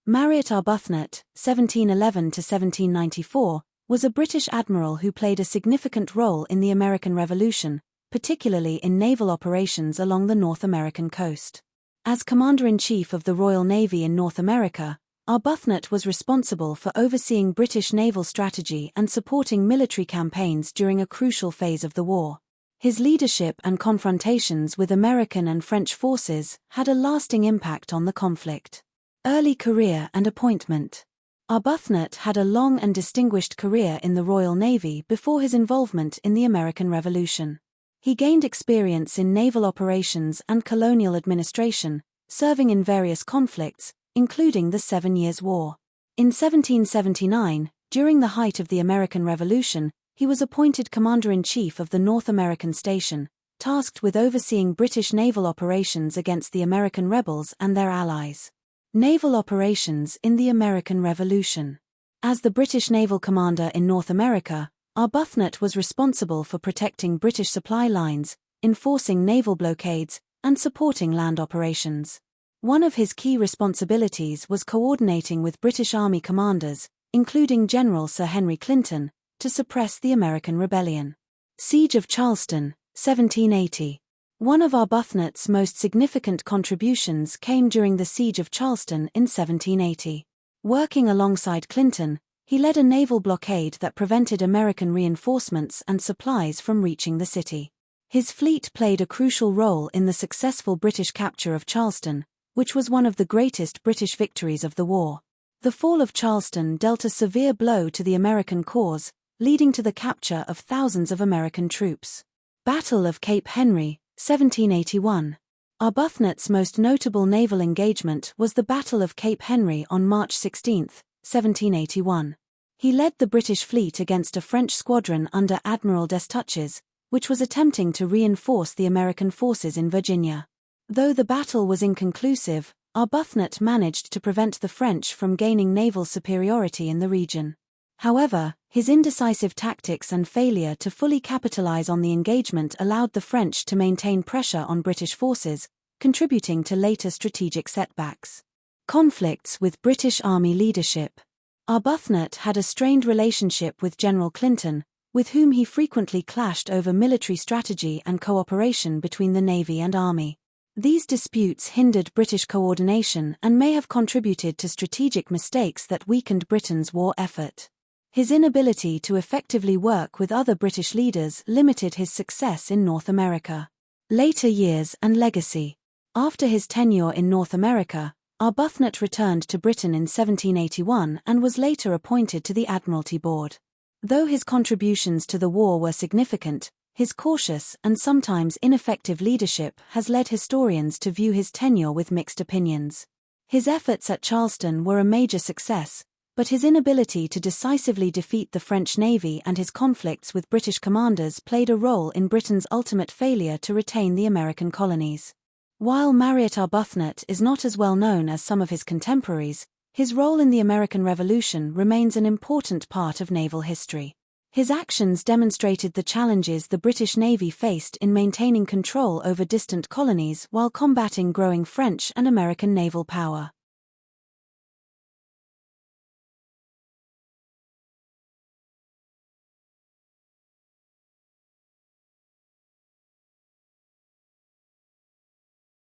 Mariot Arbuthnot, 1711–1794, was a British admiral who played a significant role in the American Revolution, particularly in naval operations along the North American coast. As Commander-in-Chief of the Royal Navy in North America, Arbuthnot was responsible for overseeing British naval strategy and supporting military campaigns during a crucial phase of the war. His leadership and confrontations with American and French forces had a lasting impact on the conflict. Early career and appointment. Arbuthnot had a long and distinguished career in the Royal Navy before his involvement in the American Revolution. He gained experience in naval operations and colonial administration, serving in various conflicts, including the 7 Years' War. In 1779, during the height of the American Revolution, he was appointed Commander-in-Chief of the North American Station, tasked with overseeing British naval operations against the American rebels and their allies. Naval operations in the American Revolution. As the British naval commander in North America, Arbuthnot was responsible for protecting British supply lines, enforcing naval blockades, and supporting land operations. One of his key responsibilities was coordinating with British Army commanders, including General Sir Henry Clinton, to suppress the American rebellion. Siege of Charleston, 1780. One of Arbuthnot's most significant contributions came during the Siege of Charleston in 1780. Working alongside Clinton, he led a naval blockade that prevented American reinforcements and supplies from reaching the city. His fleet played a crucial role in the successful British capture of Charleston, which was one of the greatest British victories of the war. The fall of Charleston dealt a severe blow to the American cause, leading to the capture of thousands of American troops. Battle of Cape Henry, 1781. Arbuthnot's most notable naval engagement was the Battle of Cape Henry on March 16, 1781. He led the British fleet against a French squadron under Admiral Rodney, which was attempting to reinforce the American forces in Virginia. Though the battle was inconclusive, Arbuthnot managed to prevent the French from gaining naval superiority in the region. However, his indecisive tactics and failure to fully capitalize on the engagement allowed the French to maintain pressure on British forces, contributing to later strategic setbacks. Conflicts with British Army leadership. Arbuthnot had a strained relationship with General Clinton, with whom he frequently clashed over military strategy and cooperation between the Navy and Army. These disputes hindered British coordination and may have contributed to strategic mistakes that weakened Britain's war effort. His inability to effectively work with other British leaders limited his success in North America. Later years and legacy. After his tenure in North America, Arbuthnot returned to Britain in 1781 and was later appointed to the Admiralty Board. Though his contributions to the war were significant, his cautious and sometimes ineffective leadership has led historians to view his tenure with mixed opinions. His efforts at Charleston were a major success, but his inability to decisively defeat the French Navy and his conflicts with British commanders played a role in Britain's ultimate failure to retain the American colonies. While Mariot Arbuthnot is not as well known as some of his contemporaries, his role in the American Revolution remains an important part of naval history. His actions demonstrated the challenges the British Navy faced in maintaining control over distant colonies while combating growing French and American naval power.